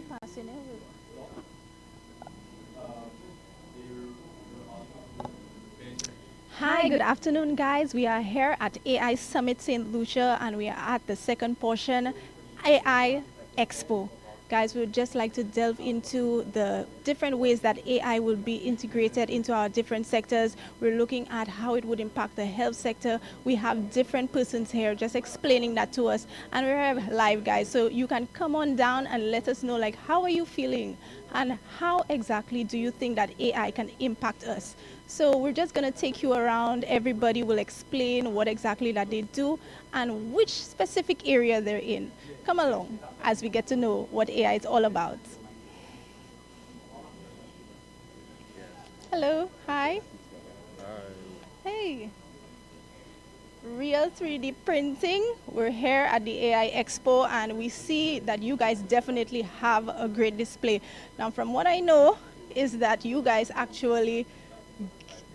Passing everywhere. Hi, good afternoon, guys. We are here at AI Summit St. Lucia, and we are at the second portion, AI Expo. Guys, we would just like to delve into the different ways that AI will be integrated into our different sectors. We're looking at how it would impact the health sector. We have different persons here just explaining that to us, and we're live, guys. So you can come on down and let us know, like, how are you feeling, and how exactly do you think that AI can impact us? So we're just going to take you around. Everybody will explain what exactly that they do and which specific area they're in. Come along as we get to know what AI is all about. Hello, hi. Hey. Real 3D printing. We're here at the AI Expo, and we see that you guys definitely have a great display. Now, from what I know, is that you guys actually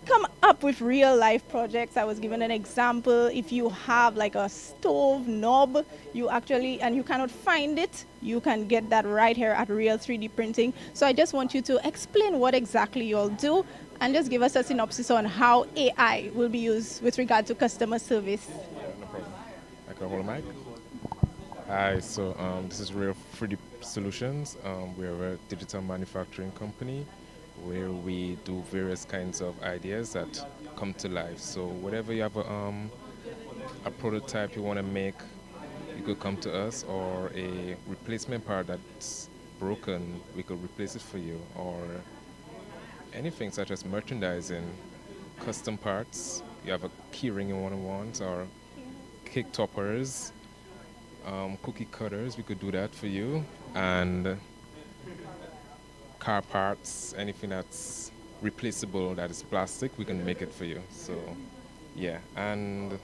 come up with real life projects. I was given an example. If you have like a stove knob, you actually, and you cannot find it, you can get that right here at Real 3D Printing. So I just want you to explain what exactly you all do and just give us a synopsis on how AI will be used with regard to customer service. Yeah, no problem. I can hold a mic. Hi, so this is Real 3D Solutions. We're a digital manufacturing company where we do various kinds of ideas that come to life. So whatever you have a prototype you want to make, you could come to us, or a replacement part that's broken, we could replace it for you, or anything such as merchandising, custom parts. You have a key ring you want, or cake toppers, cookie cutters, we could do that for you. And car parts, anything that's replaceable that is plastic, we can make it for you. So, yeah. And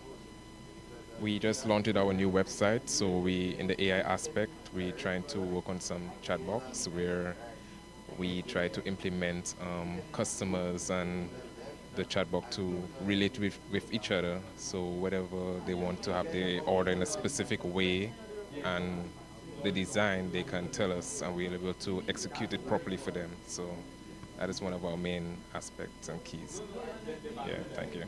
we just launched our new website. So we, in the AI aspect, we're trying to work on some chatbots where we try to implement customers and the chatbot to relate with each other. So whatever they want to have, they order in a specific way, and the design they can tell us, and we're able to execute it properly for them. So that is one of our main aspects and keys. Yeah, thank you.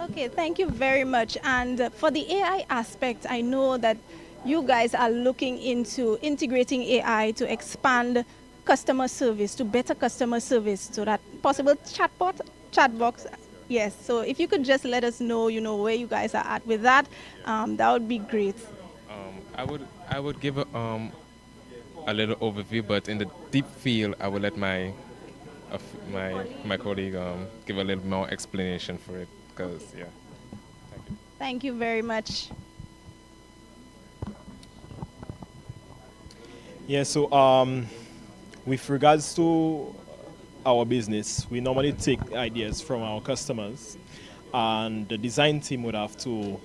Okay, thank you very much. And for the AI aspect, I know that you guys are looking into integrating AI to expand customer service, to better customer service, so that possible chatbox. Yes. So if you could just let us know, where you guys are at with that, that would be great. I would give a little overview, but in the deep field, I will let my colleague give a little more explanation for it. Because yeah, thank you. Thank you very much. Yeah, so with regards to our business, we normally take ideas from our customers, and the design team would have to,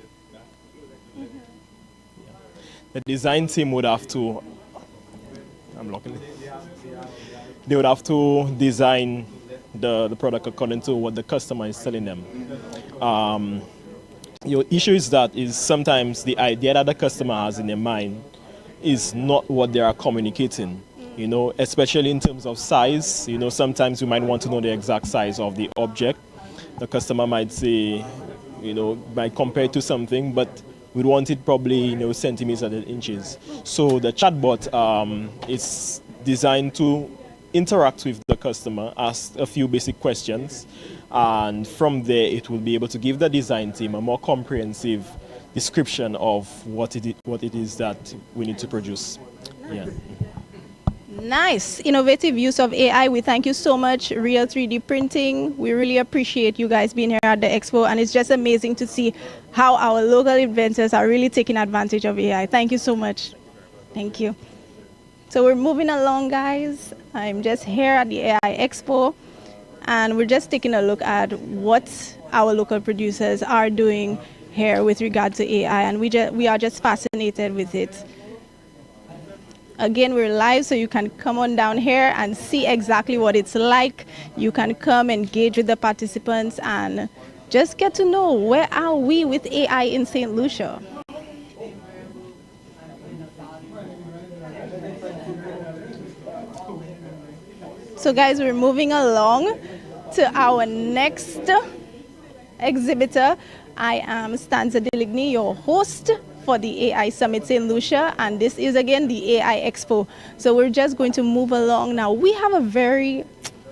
I'm locking it. They would have to design the product according to what the customer is telling them. Your issue is sometimes the idea that the customer has in their mind is not what they are communicating. Especially in terms of size. Sometimes you might want to know the exact size of the object. The customer might say, might compare it to something, but we want it probably, centimeters and inches. So the chatbot is designed to interact with the customer, ask a few basic questions, and from there it will be able to give the design team a more comprehensive description of what it is that we need to produce. Yeah. Nice. Innovative use of AI. We thank you so much, Real 3D Printing. We really appreciate you guys being here at the Expo, and it's just amazing to see how our local inventors are really taking advantage of AI. Thank you so much. Thank you. So we're moving along, guys. I'm just here at the AI Expo, and we're just taking a look at what our local producers are doing here with regard to AI, and we are just fascinated with it. Again, we're live, so you can come on down here and see exactly what it's like. You can come engage with the participants and just get to know where are we with AI in St. Lucia. So guys, we're moving along to our next exhibitor. I am Stanza Deligny, your host for the AI Summit St. Lucia, and this is again the AI Expo. So we're just going to move along now. We have a very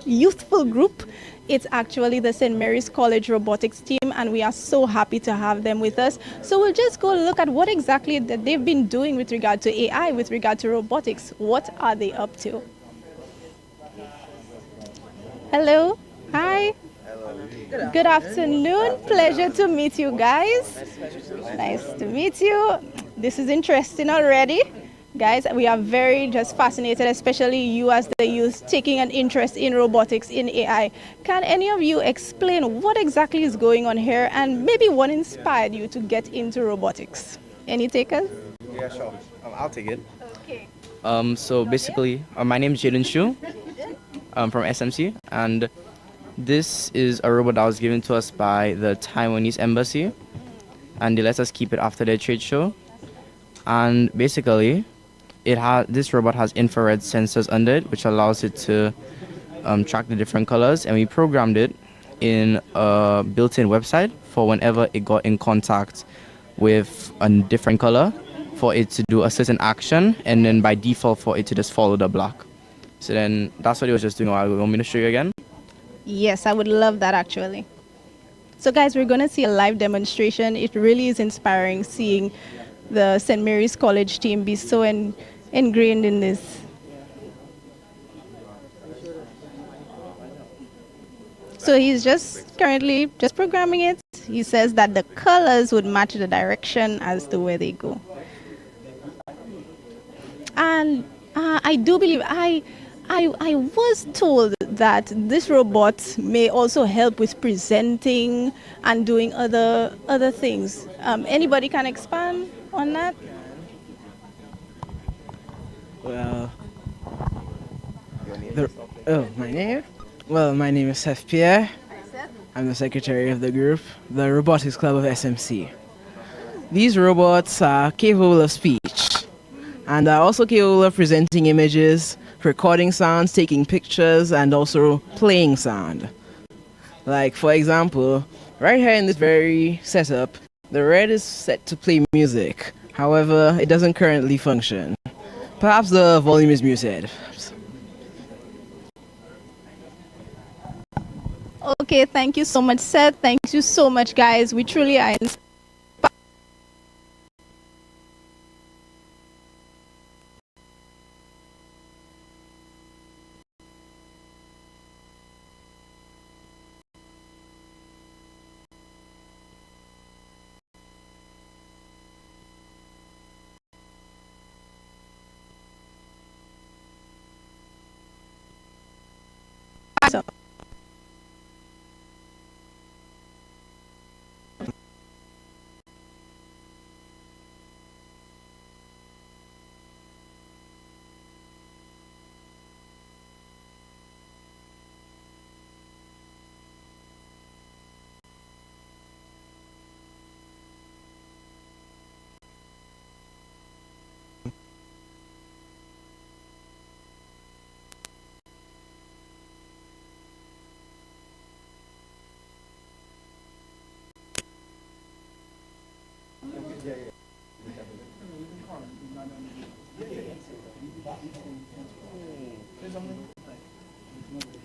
youthful group. It's actually the St. Mary's College robotics team, and we are so happy to have them with us. So we'll just go look at what exactly that they've been doing with regard to AI, with regard to robotics. What are they up to? Hello. Hi. Good afternoon. Pleasure to meet you guys. Nice to meet you. This is interesting already. Guys, we are very just fascinated, especially you as the youth taking an interest in robotics, in AI. Can any of you explain what exactly is going on here and maybe what inspired you to get into robotics? Any takers? Yeah, sure. I'll take it. Okay. So basically, my name is Jaden Shu. I'm from SMC, and this is a robot that was given to us by the Taiwanese embassy, and they let us keep it after their trade show. And basically, this robot has infrared sensors under it, which allows it to track the different colors, and we programmed it in a built-in website for whenever it got in contact with a different color, for it to do a certain action, and then by default for it to just follow the block. So then that's what it was just doing a while ago. You want me to show you again? Yes, I would love that actually. So guys, we're going to see a live demonstration. It really is inspiring seeing the St. Mary's College team be so ingrained in this. So he's just currently just programming it. He says that the colors would match the direction as to where they go. And I do believe I was told that this robot may also help with presenting and doing other things. Anybody can expand on that? Well, my name? Well, my name is Seth Pierre. I'm the secretary of the group, the Robotics Club of SMC. These robots are capable of speech and are also capable of presenting images, recording sounds, taking pictures, and also playing sound. Like, for example, right here in this very setup, the red is set to play music. However, it doesn't currently function. Perhaps the volume is muted. Okay, thank you so much, Seth. Thank you so much, guys. We truly are inspired. So,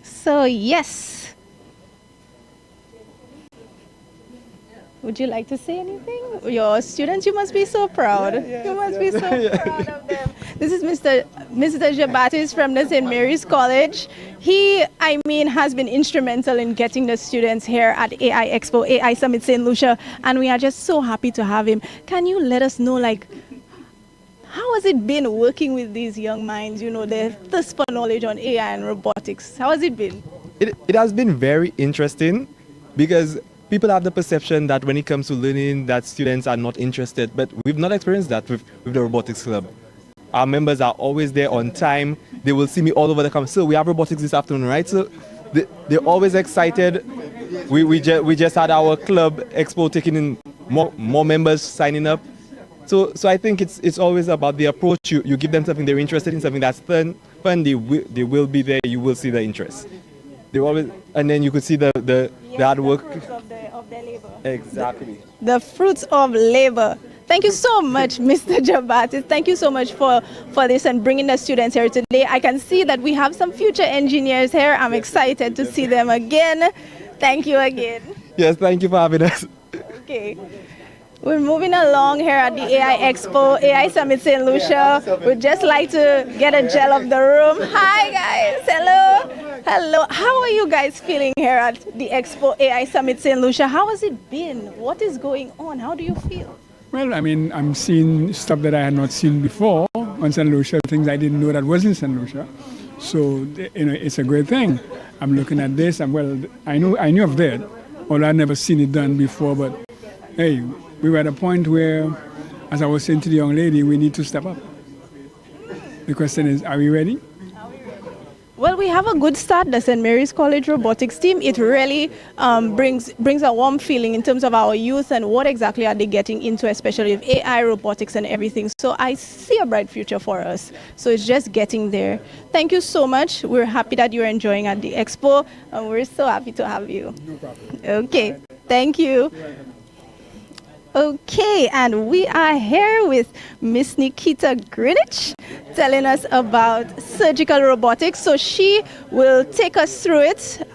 So yes. Would you like to say anything? Your students, you must be so proud. You must be so proud of them. This is Mr. Jabatis from the St. Mary's College. He, has been instrumental in getting the students here at AI Expo, AI Summit St. Lucia, and we are just so happy to have him. Can you let us know, how has it been working with these young minds, their thirst for knowledge on AI and robotics? How has it been? It has been very interesting because people have the perception that when it comes to learning that students are not interested, but we've not experienced that with the robotics club. Our members are always there on time. They will see me all over the campus. So we have robotics this afternoon, right? So they're always excited. We just had our club expo taking in more members signing up. So I think it's always about the approach. You give them something they're interested in, something that's fun, fund, they will be there. You will see the interest. They always, and then you could see the hard work. Of their labor. Exactly. The fruits of labor. Thank you so much, Mr. Jabati. Thank you so much for this and bringing the students here today. I can see that we have some future engineers here. I'm excited to see them again. Thank you again. Yes, thank you for having us. Okay. We're moving along here at the AI Expo, AI Summit St. Lucia. We'd just like to get a gel of the room. Hi, guys. Hello. Hello. How are you guys feeling here at the Expo AI Summit St. Lucia? How has it been? What is going on? How do you feel? Well, I mean, I'm seeing stuff that I had not seen before on St. Lucia, things I didn't know that was in St. Lucia. So, it's a great thing. I'm looking at this, and well, I knew of that, although I'd never seen it done before, but hey, we were at a point where, as I was saying to the young lady, we need to step up. The question is, are we ready? Well, we have a good start, the St. Mary's College robotics team. It really brings a warm feeling in terms of our youth and what exactly are they getting into, especially with AI, robotics and everything. So I see a bright future for us. So it's just getting there. Thank you so much. We're happy that you're enjoying at the Expo, and we're so happy to have you. No problem. Okay, thank you. Okay, and we are here with Miss Nikita Greenidge telling us about surgical robotics. So she will take us through it.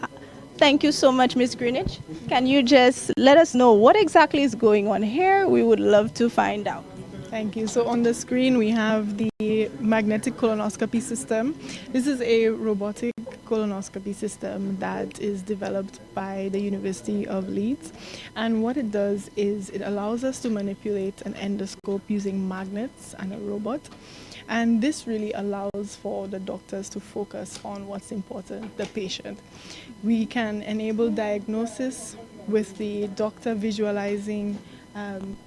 Thank you so much, Miss Greenidge. Can you just let us know what exactly is going on here? We would love to find out. Thank you. So on the screen we have the magnetic colonoscopy system. This is a robotic colonoscopy system that is developed by the University of Leeds. And what it does is it allows us to manipulate an endoscope using magnets and a robot. And this really allows for the doctors to focus on what's important, the patient. We can enable diagnosis with the doctor visualizing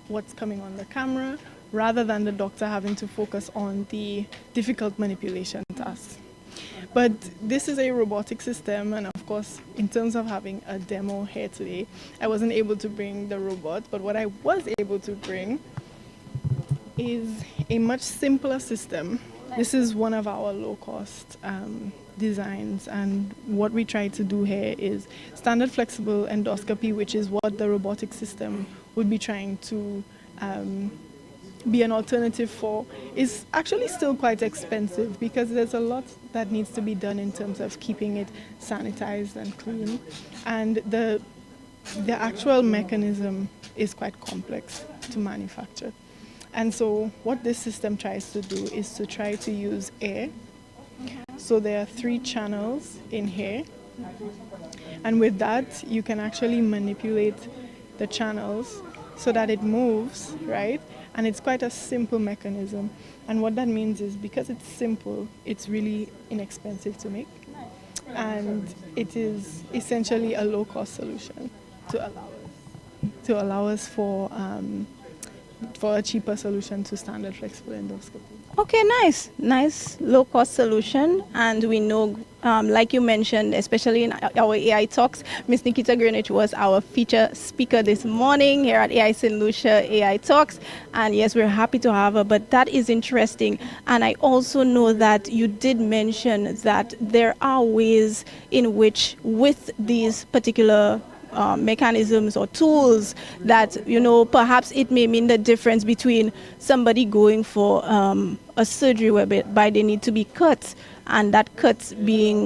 what's coming on the camera, rather than the doctor having to focus on the difficult manipulation tasks. But this is a robotic system, and of course, in terms of having a demo here today, I wasn't able to bring the robot, but what I was able to bring is a much simpler system. This is one of our low-cost designs, and what we try to do here is standard flexible endoscopy, which is what the robotic system would be trying to be an alternative for, is actually still quite expensive because there's a lot that needs to be done in terms of keeping it sanitized and clean, and the actual mechanism is quite complex to manufacture. And so what this system tries to do is to try to use air. So there are 3 channels in here, and with that you can actually manipulate the channels so that it moves, right? And it's quite a simple mechanism. And what that means is because it's simple, it's really inexpensive to make. And it is essentially a low-cost solution to allow us for a cheaper solution to standard flexible endoscopy. Okay, nice low-cost solution. And we know, like you mentioned, especially in our AI talks, Ms. Nikita Greenidge was our feature speaker this morning here at AI St. Lucia AI Talks. And yes, we're happy to have her, but that is interesting. And I also know that you did mention that there are ways in which with these particular mechanisms or tools that, perhaps it may mean the difference between somebody going for a surgery whereby they need to be cut, and that cut being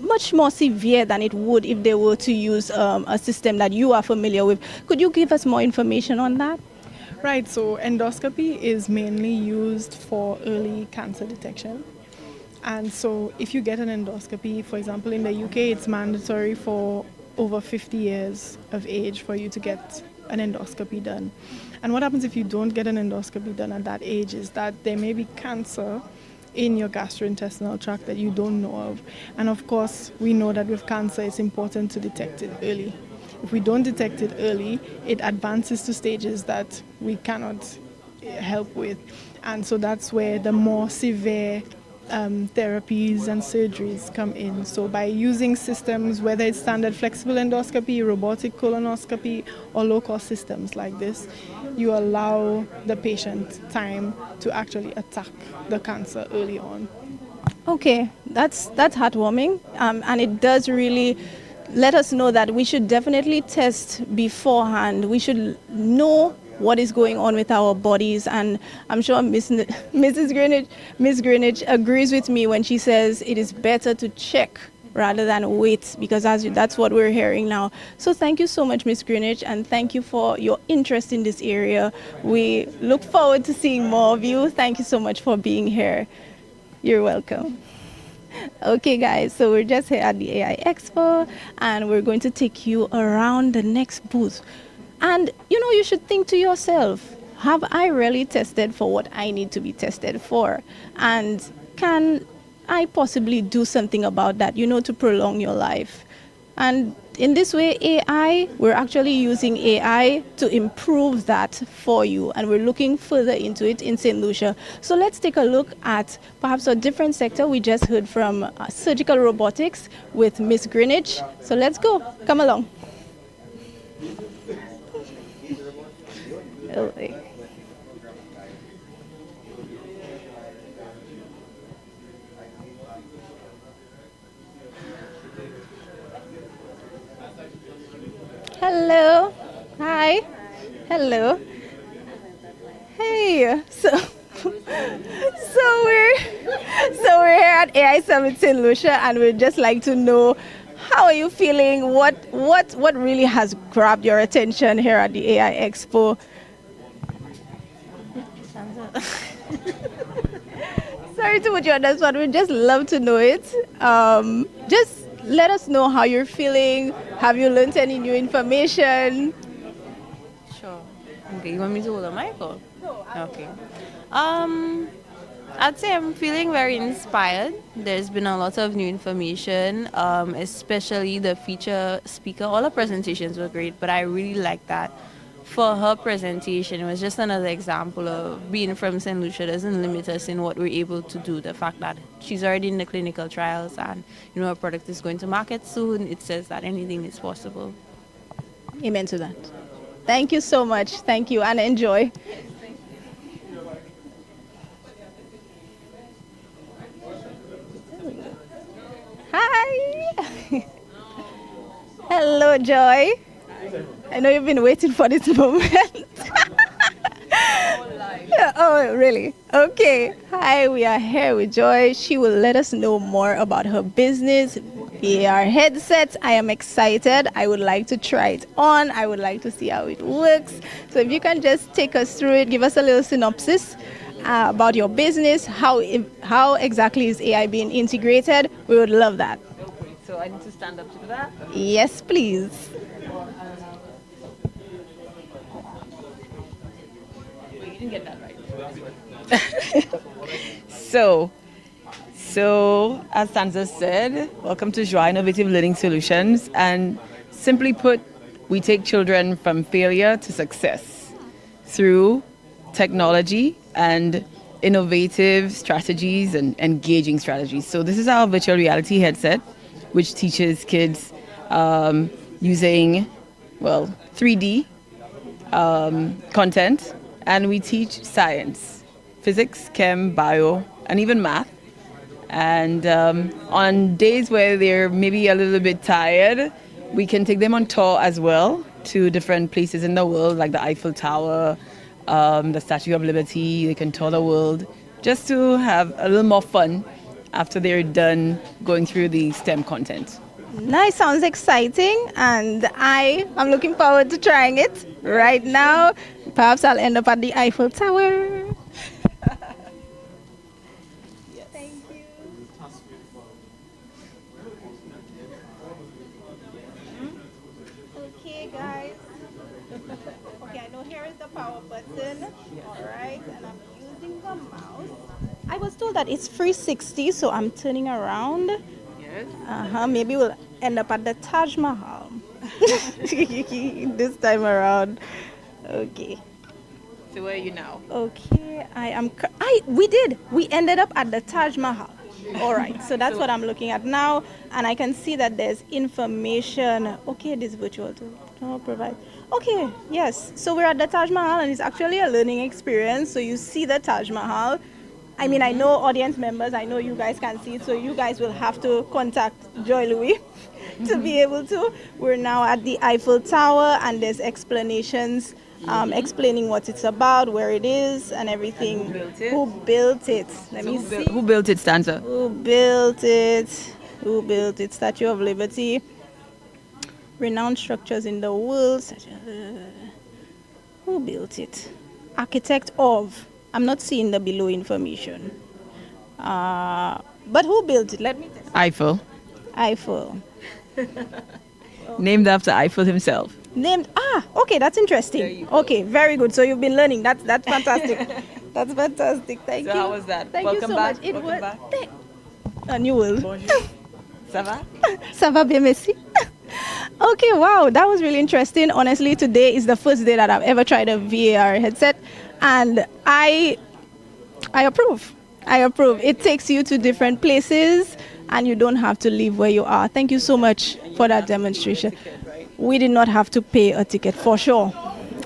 much more severe than it would if they were to use a system that you are familiar with. Could you give us more information on that? Right, so endoscopy is mainly used for early cancer detection. And so if you get an endoscopy, for example, in the UK, it's mandatory for over 50 years of age for you to get an endoscopy done. And what happens if you don't get an endoscopy done at that age is that there may be cancer in your gastrointestinal tract that you don't know of. And of course, we know that with cancer, it's important to detect it early. If we don't detect it early, it advances to stages that we cannot help with. And so that's where the more severe therapies and surgeries come in. So by using systems, whether it's standard flexible endoscopy, robotic colonoscopy, or low-cost systems like this, you allow the patient time to actually attack the cancer early on. Okay, that's heartwarming, and it does really let us know that we should definitely test beforehand. We should know what is going on with our bodies, and I'm sure Miss Greenidge agrees with me when she says it is better to check rather than wait, because that's what we're hearing now. So thank you so much, Miss Greenidge, and thank you for your interest in this area. We look forward to seeing more of you. Thank you so much for being here. You're welcome. Okay, guys, so we're just here at the AI Expo, and we're going to take you around the next booth. And you should think to yourself, have I really tested for what I need to be tested for? And can I possibly do something about that, to prolong your life? And in this way, we're actually using AI to improve that for you. And we're looking further into it in St. Lucia. So let's take a look at perhaps a different sector. We just heard from surgical robotics with Miss Greenidge. So let's go. Come along. Oh, hello. Hi. Hello. Hey. So we're here at AI Summit St. Lucia, and we'd just like to know, how are you feeling? What really has grabbed your attention here at the AI Expo? Sorry to put you on the spot. We'd just love to know it. Just let us know how you're feeling. Have you learned any new information? Sure. Okay, you want me to hold the mic or? No. Okay. I'd say I'm feeling very inspired. There's been a lot of new information, especially the feature speaker. All the presentations were great, but I really like that. For her presentation, it was just another example of being from St. Lucia doesn't limit us in what we're able to do. The fact that she's already in the clinical trials and her product is going to market soon, it says that anything is possible. Amen to that. Thank you so much. Thank you, and enjoy. Hi. Hello, Joy. I know you've been waiting for this moment. Oh, really? Okay. Hi, we are here with Joy. She will let us know more about her business, VR headsets. I am excited. I would like to try it on. I would like to see how it works. So if you can just take us through it, give us a little synopsis about your business, how exactly is AI being integrated, we would love that. Okay, so I need to stand up to do that? Yes, please. Wait, you didn't get that right. So as Sansa said, welcome to Joie Innovative Learning Solutions. And simply put, we take children from failure to success through technology and innovative strategies and engaging strategies. So this is our virtual reality headset, which teaches kids using, 3D content. And we teach science, physics, chem, bio, and even math. And on days where they're maybe a little bit tired, we can take them on tour as well to different places in the world, like the Eiffel Tower, the Statue of Liberty. They can tour the world just to have a little more fun after they're done going through the STEM content. Nice, sounds exciting, and I am looking forward to trying it right now. Perhaps I'll end up at the Eiffel Tower. Yes. Thank you. Okay, guys. Okay, I know here is the power button. All right, and I'm using the mouse. I was told that it's 360, so I'm turning around. Maybe we'll end up at the Taj Mahal this time around. Okay. So where are you now? Okay, we ended up at the Taj Mahal. All right, so that's what I'm looking at now, and I can see that there's information. Okay, this virtual tour provide. Okay, yes. So we're at the Taj Mahal, and it's actually a learning experience. So you see the Taj Mahal. I mean, I know audience members, I know you guys can see it, so you guys will have to contact Joy Louis to be able to. We're now at the Eiffel Tower, and there's explanations explaining what it's about, where it is, and everything. Who built it? Let me see. Who built it, Stanza? Who built it? Who built it? Statue of Liberty. Renowned structures in the world. Who built it? Architect of. I'm not seeing the below information. But who built it? Let me test. Eiffel. Eiffel. Named after Eiffel himself. Okay, that's interesting. Okay, very good. So you've been learning. That's fantastic. That's fantastic. Thank you. So how was that? Thank Welcome you so back. much. It Welcome was back. a new world. Bonjour. Ça va? Ça va bien, merci. Okay, wow, that was really interesting. Honestly, today is the first day that I've ever tried a VAR headset, and I approve. I approve. It takes you to different places, and you don't have to leave where you are. Thank you so much for that demonstration. We did not have to pay a ticket for sure.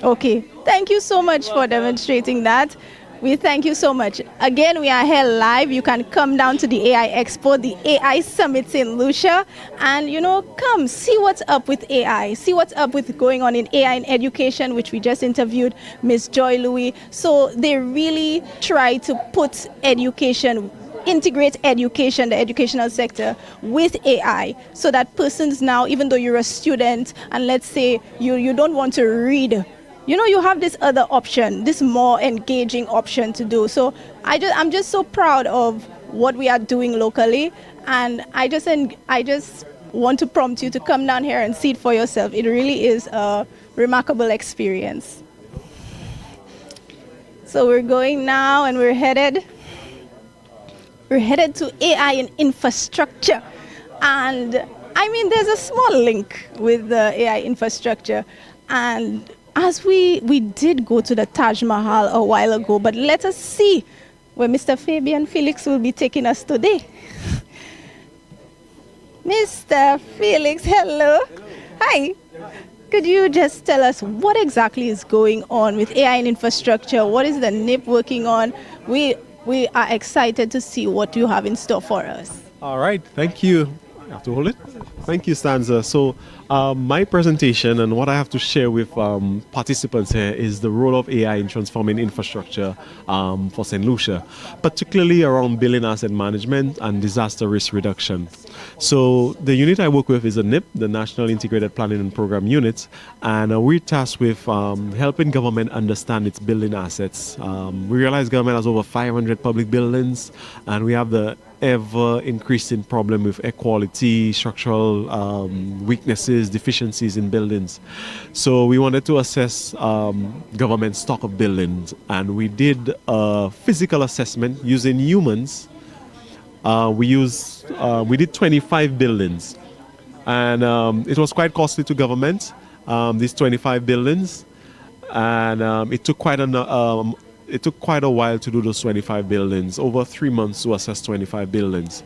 Okay, thank you so much for demonstrating that. We thank you so much. Again, we are here live. You can come down to the AI Expo, the AI Summit in Lucia, and come see what's up with AI, see what's up with going on in AI in education, which we just interviewed Miss Joy Louis. So they really try to put education, integrate education, the educational sector, with AI, so that persons now, even though you're a student and let's say you don't want to read, you have this other option, this more engaging option to do. So I'm just so proud of what we are doing locally, and I just want to prompt you to come down here and see it for yourself. It really is a remarkable experience. So we're going now, and we're headed to AI and infrastructure. And I mean, there's a small link with the AI infrastructure. And as we did go to the Taj Mahal a while ago, but let us see where Mr. Fabian Felix will be taking us today. Mr. Felix, hello. Hi. Could you just tell us what exactly is going on with AI and infrastructure? What is the NIP working on? We are excited to see what you have in store for us. All right, thank you. I have to hold it. Thank you, Stanza. So my presentation and what I have to share with participants here is the role of AI in transforming infrastructure for St. Lucia, particularly around building asset management and disaster risk reduction. So the unit I work with is a NIP, the National Integrated Planning and Program Unit, and we're tasked with helping government understand its building assets. We realize government has over 500 public buildings, and we have the ever increasing problem with air quality, structural weaknesses, deficiencies in buildings. So we wanted to assess government stock of buildings, and we did a physical assessment using humans. We did 25 buildings, and it was quite costly to government, these 25 buildings, and it took quite a while to do those 25 buildings, over 3 months to assess 25 buildings.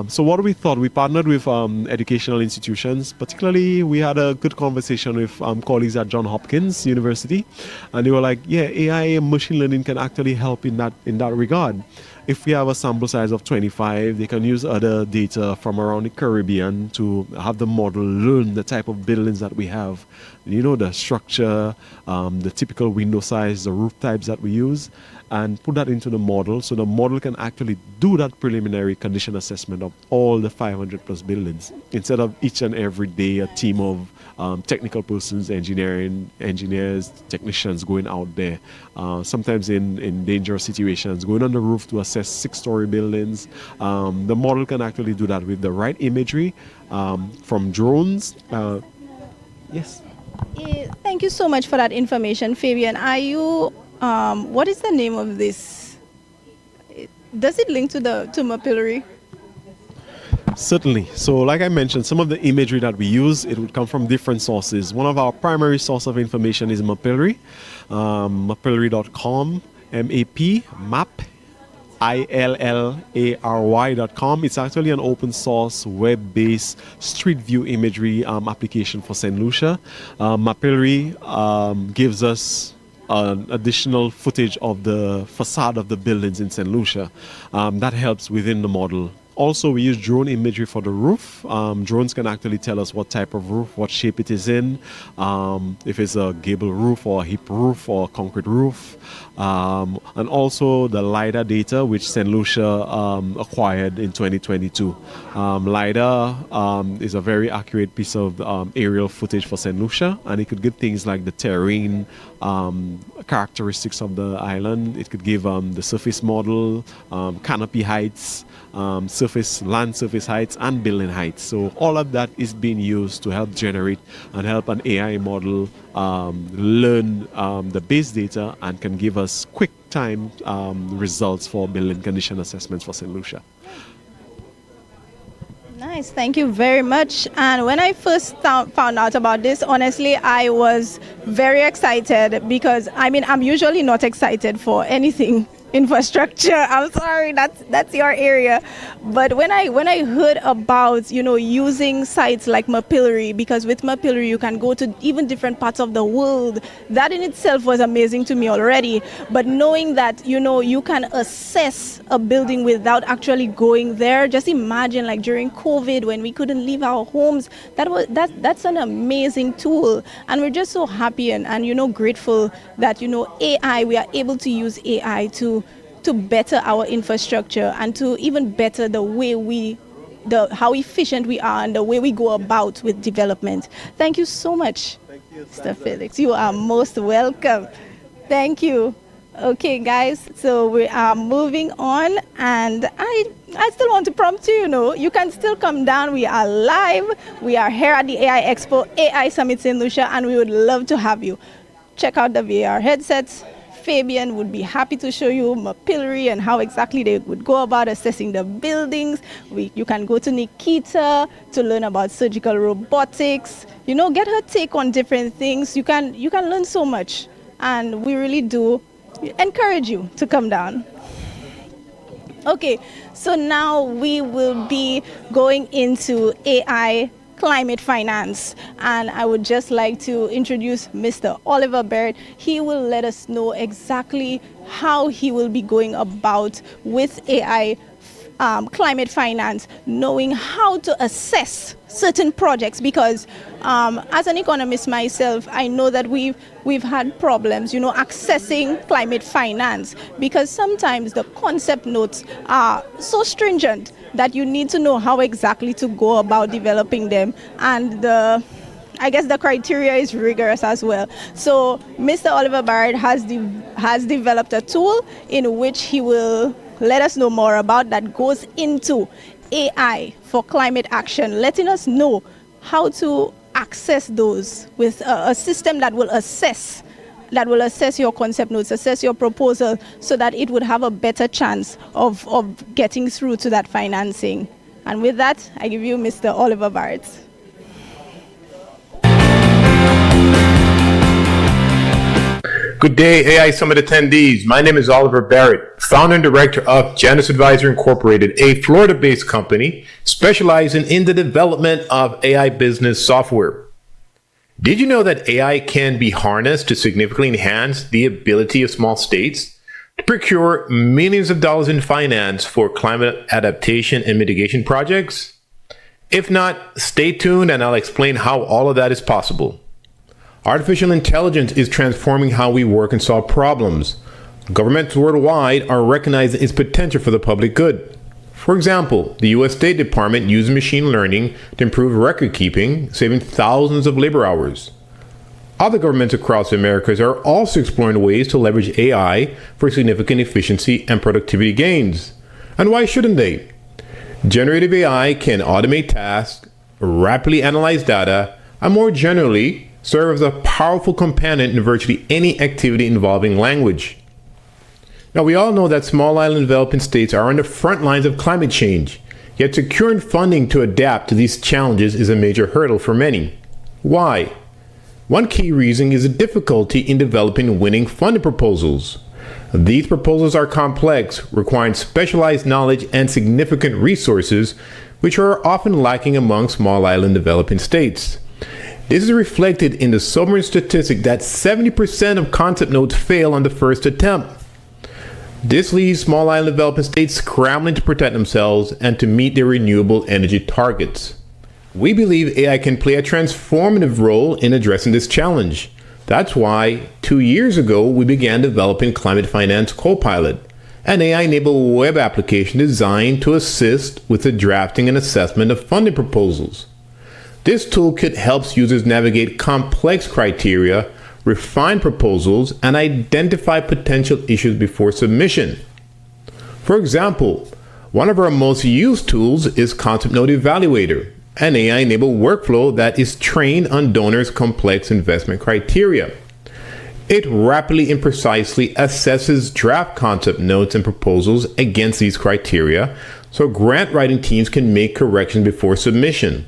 So what we thought, we partnered with educational institutions. Particularly, we had a good conversation with colleagues at Johns Hopkins University, and they were like, yeah, AI and machine learning can actually help in that regard. If we have a sample size of 25, they can use other data from around the Caribbean to have the model learn the type of buildings that we have. The structure, the typical window size, the roof types that we use, and put that into the model, so the model can actually do that preliminary condition assessment of all the 500 plus buildings, instead of each and every day a team of technical persons, engineers, technicians going out there, sometimes in dangerous situations, going on the roof to assess 6-story buildings. The model can actually do that with the right imagery from drones. Yes. Thank you so much for that information, Fabian. Are you, what is the name of this? Does it link to Mapillary? Certainly. So like I mentioned, some of the imagery that we use, it would come from different sources. One of our primary source of information is Mapillary, mapillary.com, map, illary.com. It's actually an open source web-based street view imagery application for St. Lucia. Mapillary gives us additional footage of the facade of the buildings in St. Lucia. That helps within the model. Also, we use drone imagery for the roof. Drones can actually tell us what type of roof, what shape it is in, if it's a gable roof or a hip roof or a concrete roof. And also the LiDAR data, which St. Lucia acquired in 2022. LiDAR is a very accurate piece of aerial footage for St. Lucia, and it could give things like the terrain, characteristics of the island. It could give the surface model, canopy heights, land surface heights, and building heights. So all of that is being used to help generate and help an AI model learn the base data and can give us quick time results for building condition assessments for St. Lucia. Nice, thank you very much. And when I first found out about this, honestly, I was very excited because I'm usually not excited for anything infrastructure. I'm sorry, that's your area. But when I heard about using sites like Mapillary, because with Mapillary you can go to even different parts of the world, that in itself was amazing to me already. But knowing that you can assess a building without actually going there, just imagine like during COVID when we couldn't leave our homes, that's an amazing tool. And we're just so happy and grateful that AI, we are able to use AI to better our infrastructure and to even better the way how efficient we are and the way we go about with development. Thank you so much, Mr. Felix. You are most welcome. Thank you. Okay, guys, so we are moving on, and I still want to prompt you, you can still come down. We are live. We are here at the AI Expo, AI Summit St. Lucia, and we would love to have you. Check out the VR headsets. Fabian would be happy to show you Mapillary and how exactly they would go about assessing the buildings. You can go to Nikita to learn about surgical robotics. Get her take on different things. You can learn so much, and we really do encourage you to come down. Okay, so now we will be going into AI climate finance, and I would just like to introduce Mr. Oliver Barrett. He will let us know exactly how he will be going about with AI climate finance, knowing how to assess certain projects, because as an economist myself, I know that we've had problems, accessing climate finance, because sometimes the concept notes are so stringent that you need to know how exactly to go about developing them, and I guess the criteria is rigorous as well. So Mr. Oliver Barrett has developed a tool in which he will let us know more about, that goes into AI for climate action, letting us know how to access those with a system that will assess your concept notes, assess your proposal, so that it would have a better chance of getting through to that financing. And with that, I give you Mr. Oliver Barrett. Good day, AI Summit attendees. My name is Oliver Barrett, founder and director of Janus Advisor Incorporated, a Florida-based company specializing in the development of AI business software. Did you know that AI can be harnessed to significantly enhance the ability of small states to procure millions of dollars in finance for climate adaptation and mitigation projects? If not, stay tuned and I'll explain how all of that is possible. Artificial intelligence is transforming how we work and solve problems. Governments worldwide are recognizing its potential for the public good. For example, the U.S. State Department uses machine learning to improve record keeping, saving thousands of labor hours. Other governments across the Americas are also exploring ways to leverage AI for significant efficiency and productivity gains. And why shouldn't they? Generative AI can automate tasks, rapidly analyze data, and more generally, serve as a powerful companion in virtually any activity involving language. Now, we all know that small island developing states are on the front lines of climate change, yet securing funding to adapt to these challenges is a major hurdle for many. Why? One key reason is the difficulty in developing winning funding proposals. These proposals are complex, requiring specialized knowledge and significant resources, which are often lacking among small island developing states. This is reflected in the sobering statistic that 70% of concept notes fail on the first attempt. This leaves small island developing states scrambling to protect themselves and to meet their renewable energy targets. We believe AI can play a transformative role in addressing this challenge. That's why 2 years ago we began developing Climate Finance Copilot, an AI-enabled web application designed to assist with the drafting and assessment of funding proposals. This toolkit helps users navigate complex criteria, refine proposals, and identify potential issues before submission. For example, one of our most used tools is Concept Note Evaluator, an AI-enabled workflow that is trained on donors' complex investment criteria. It rapidly and precisely assesses draft concept notes and proposals against these criteria so grant writing teams can make corrections before submission.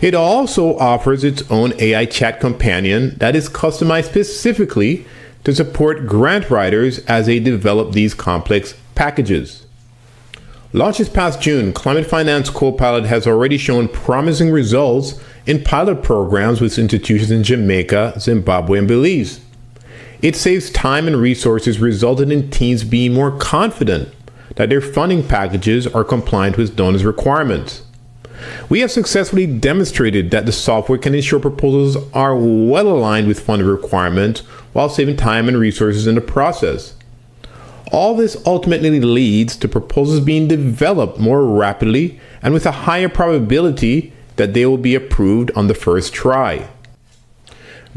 It also offers its own AI chat companion that is customized specifically to support grant writers as they develop these complex packages. Launched this past June, Climate Finance Copilot has already shown promising results in pilot programs with institutions in Jamaica, Zimbabwe, and Belize. It saves time and resources, resulting in teams being more confident that their funding packages are compliant with donors' requirements. We have successfully demonstrated that the software can ensure proposals are well aligned with funding requirements while saving time and resources in the process. All this ultimately leads to proposals being developed more rapidly and with a higher probability that they will be approved on the first try.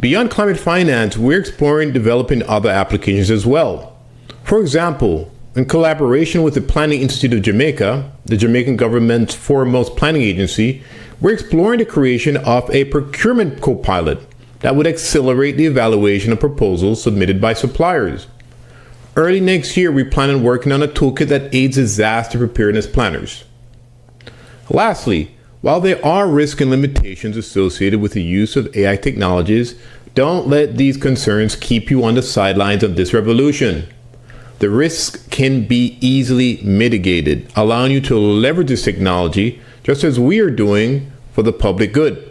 Beyond climate finance, we're exploring developing other applications as well. For example, in collaboration with the Planning Institute of Jamaica, the Jamaican government's foremost planning agency, we're exploring the creation of a procurement copilot that would accelerate the evaluation of proposals submitted by suppliers. Early next year, we plan on working on a toolkit that aids disaster preparedness planners. Lastly, while there are risks and limitations associated with the use of AI technologies, don't let these concerns keep you on the sidelines of this revolution. The risks can be easily mitigated, allowing you to leverage this technology just as we are doing for the public good.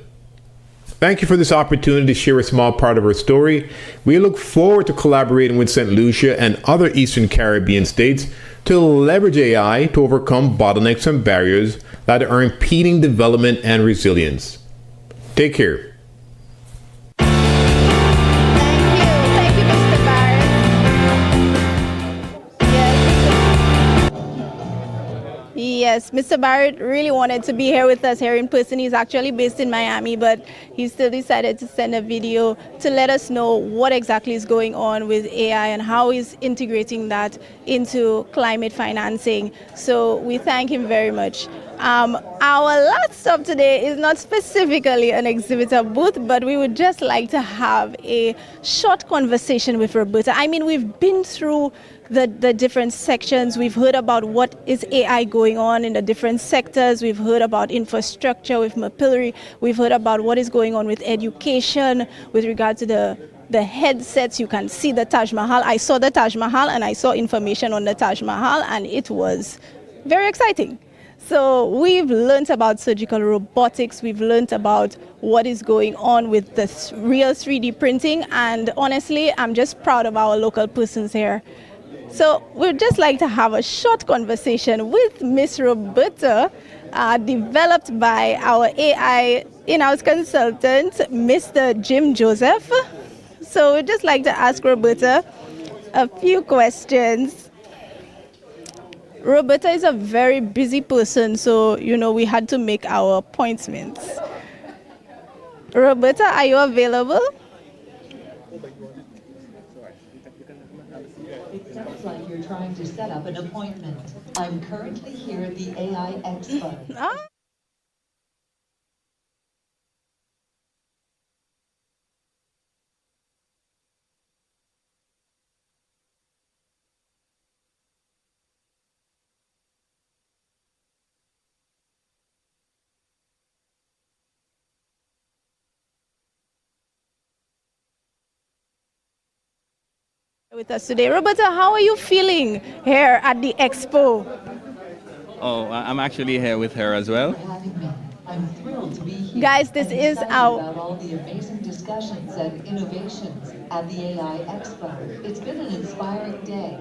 Thank you for this opportunity to share a small part of our story. We look forward to collaborating with St. Lucia and other Eastern Caribbean states to leverage AI to overcome bottlenecks and barriers that are impeding development and resilience. Take care. Thank you, Mr. Barrett. Yes, Mr. Barrett really wanted to be here with us here in person. He's actually based in Miami, but he still decided to send a video to let us know what exactly is going on with AI and how he's integrating that into climate financing. So we thank him very much. Our last stop today is not specifically an exhibitor booth, but we would just like to have a short conversation with Roberta. I mean, we've been through the different sections. We've heard about what is AI going on in the different sectors. We've heard about infrastructure with Mapillary. We've heard about what is going on with education with regard to the headsets. You can see the Taj Mahal. I saw the Taj Mahal and I saw information on the Taj Mahal, and it was very exciting. So we've learned about surgical robotics. We've learned about what is going on with the real 3D printing. And honestly, I'm just proud of our local persons here. So we'd just like to have a short conversation with Miss Roberta, developed by our AI in-house consultant, Mr. Jim Joseph. So we'd just like to ask Roberta a few questions. Roberta is a very busy person, so, we had to make our appointments. Roberta, are you available? It sounds like you're trying to set up an appointment. I'm currently here at the AI Expo. With us today. Roberta, how are you feeling here at the Expo? Oh, I'm actually here with her as well. I'm thrilled to be here. Guys, this and is excited our about all the amazing discussions and innovations at the AI Expo. It's been an inspiring day.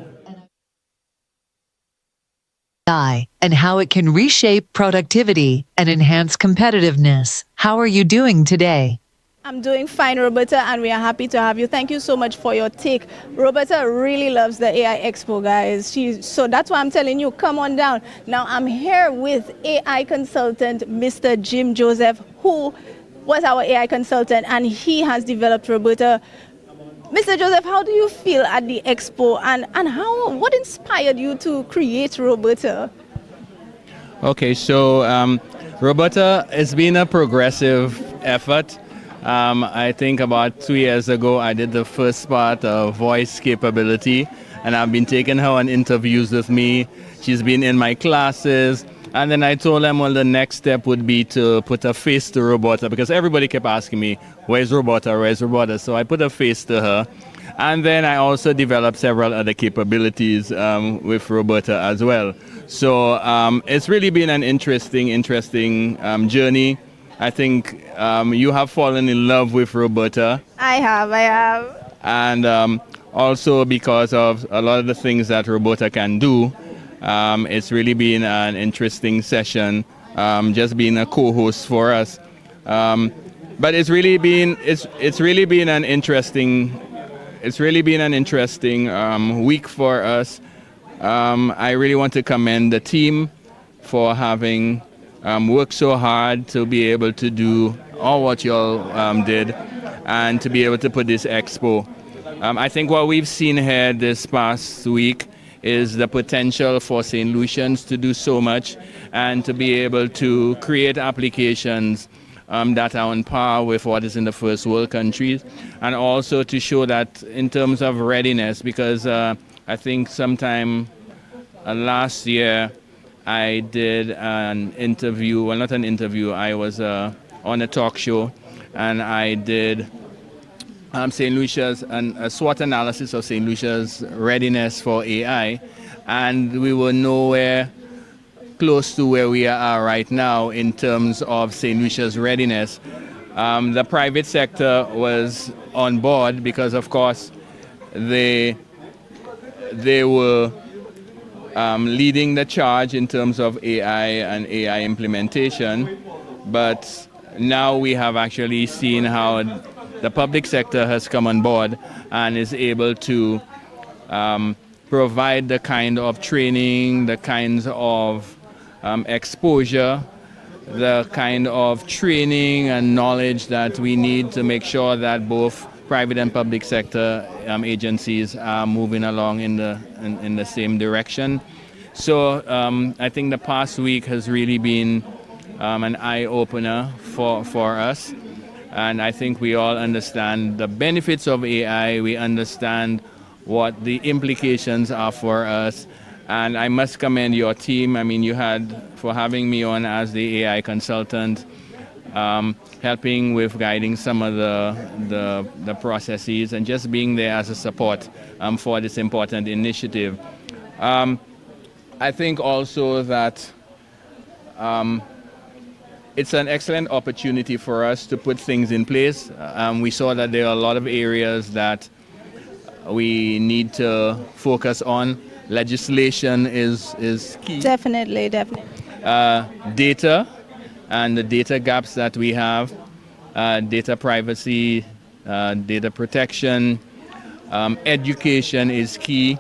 And how it can reshape productivity and enhance competitiveness. How are you doing today? I'm doing fine, Roberta, and we are happy to have you. Thank you so much for your take. Roberta really loves the AI Expo, guys. So that's why I'm telling you, come on down. Now, I'm here with AI consultant, Mr. Jim Joseph, who was our AI consultant, and he has developed Roberta. Mr. Joseph, how do you feel at the Expo, and what inspired you to create Roberta? Okay, so Roberta has been a progressive effort. I think about 2 years ago, I did the first part of voice capability, and I've been taking her on interviews with me. She's been in my classes, and then I told them, well, the next step would be to put a face to Roberta, because everybody kept asking me, where's Roberta, where's Roberta? So I put a face to her. And then I also developed several other capabilities with Roberta as well. So it's really been an interesting journey. I think you have fallen in love with Roberta. I have. And also because of a lot of the things that Roberta can do, it's really been an interesting session, just being a co-host for us. But it's really been an interesting week for us. I really want to commend the team for having worked so hard to be able to do all what y'all did and to be able to put this expo. I think what we've seen here this past week is the potential for St. Lucians to do so much and to be able to create applications that are on par with what is in the first world countries, and also to show that in terms of readiness, because I think sometime last year I did an interview, well, not an interview, I was on a talk show, and I did St. Lucia's and a SWOT analysis of St. Lucia's readiness for AI, and we were nowhere close to where we are right now in terms of St. Lucia's readiness. The private sector was on board because, of course, they were leading the charge in terms of AI and AI implementation, but now we have actually seen how the public sector has come on board and is able to provide the kind of training, the kinds of exposure, the kind of training and knowledge that we need to make sure that both private and public sector agencies are moving along in the same direction. So I think the past week has really been an eye-opener for us. And I think we all understand the benefits of AI. We understand what the implications are for us. And I must commend your team. I mean, for having me on as the AI consultant, helping with guiding some of the processes and just being there as a support for this important initiative. I think also that it's an excellent opportunity for us to put things in place. We saw that there are a lot of areas that we need to focus on. Legislation is key. Definitely. Data and the data gaps that we have, data privacy, data protection, education is key.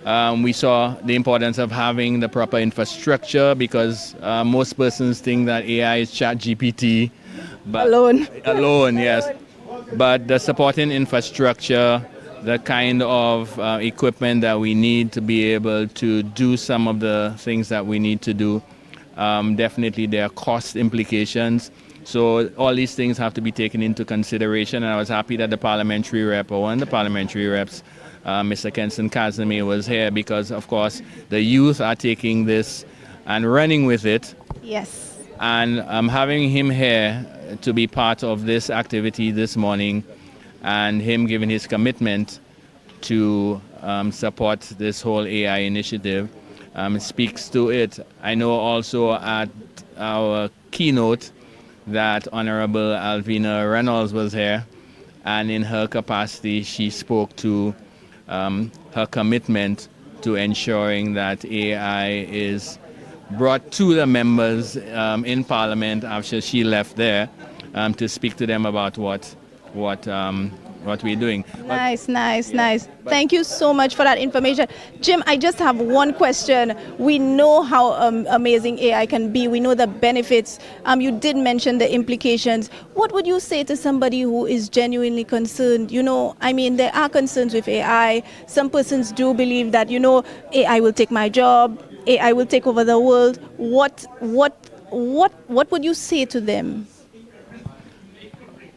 We saw the importance of having the proper infrastructure because most persons think that AI is ChatGPT. Alone, yes. But the supporting infrastructure, the kind of equipment that we need to be able to do some of the things that we need to do, definitely there are cost implications. So all these things have to be taken into consideration. And I was happy that the parliamentary rep, or one of the parliamentary reps, Mr. Kenson Kazemi, was here because, of course, the youth are taking this and running with it. Yes. And having him here to be part of this activity this morning and him giving his commitment to support this whole AI initiative speaks to it. I know also at our keynote that Honorable Alvina Reynolds was here, and in her capacity, she spoke to her commitment to ensuring that AI is brought to the members in Parliament after she left there to speak to them about what we're doing. Nice. Thank you so much for that information. Jim, I just have one question. We know how amazing AI can be. We know the benefits. You did mention the implications. What would you say to somebody who is genuinely concerned? There are concerns with AI. Some persons do believe that, AI will take my job. AI will take over the world. What would you say to them?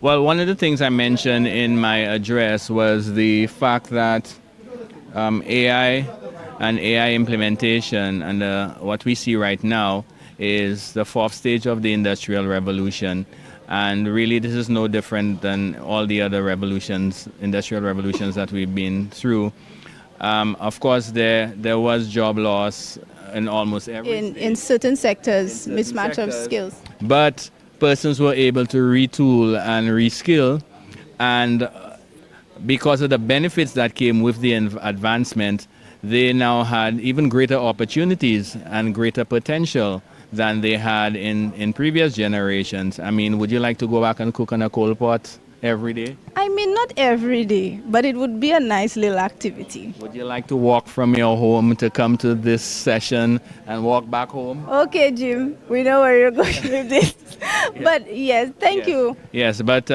Well, one of the things I mentioned in my address was the fact that AI and AI implementation and what we see right now is the fourth stage of the Industrial Revolution. And really, this is no different than all the other industrial revolutions that we've been through. Of course, there was job loss in almost every in certain sectors, mismatch of skills. But persons were able to retool and reskill, and because of the benefits that came with the advancement, they now had even greater opportunities and greater potential than they had in previous generations. Would you like to go back and cook on a coal pot every day? Not every day, but it would be a nice little activity. Would you like to walk from your home to come to this session and walk back home? Okay, Jim, we know where you're going with this. Yeah. But yes, thank you. Yes, but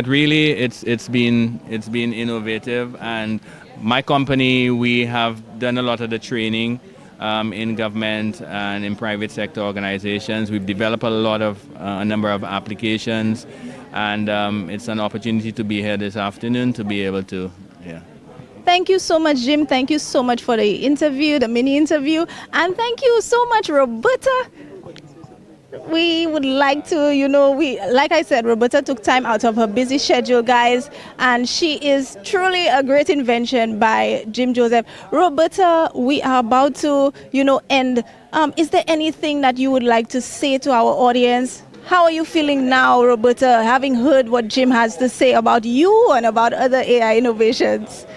really, it's been innovative, and my company, we have done a lot of the training in government and in private sector organizations. We've developed a number of applications, and it's an opportunity to be here this afternoon to be able to, Thank you so much, Jim. Thank you so much for the interview, the mini interview, and thank you so much, Roberta. We would like to, like I said, Roberta took time out of her busy schedule, guys, and she is truly a great invention by Jim Joseph. Roberta, we are about to, end. Is there anything that you would like to say to our audience? How are you feeling now, Roberta, having heard what Jim has to say about you and about other AI innovations?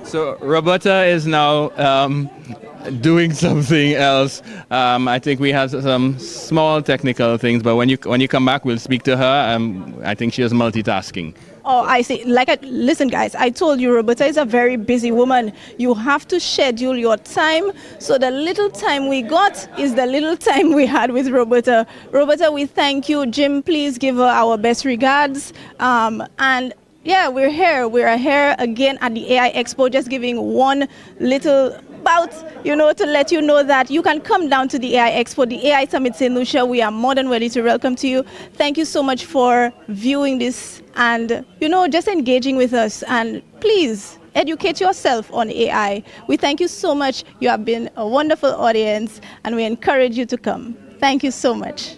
So Roberta is now doing something else. I think we have some small technical things, but when you come back, we'll speak to her. I think she is multitasking. Oh, I see. Listen, guys, I told you Roberta is a very busy woman. You have to schedule your time. So the little time we got is the little time we had with Roberta. Roberta, we thank you. Jim, please give her our best regards. And yeah, we're here. We're here again at the AI Expo, just giving one little bout, to let you know that you can come down to the AI Expo, the AI Summit St. Lucia. We are more than ready to welcome to you. Thank you so much for viewing this and, just engaging with us. And please educate yourself on AI. We thank you so much. You have been a wonderful audience, and we encourage you to come. Thank you so much.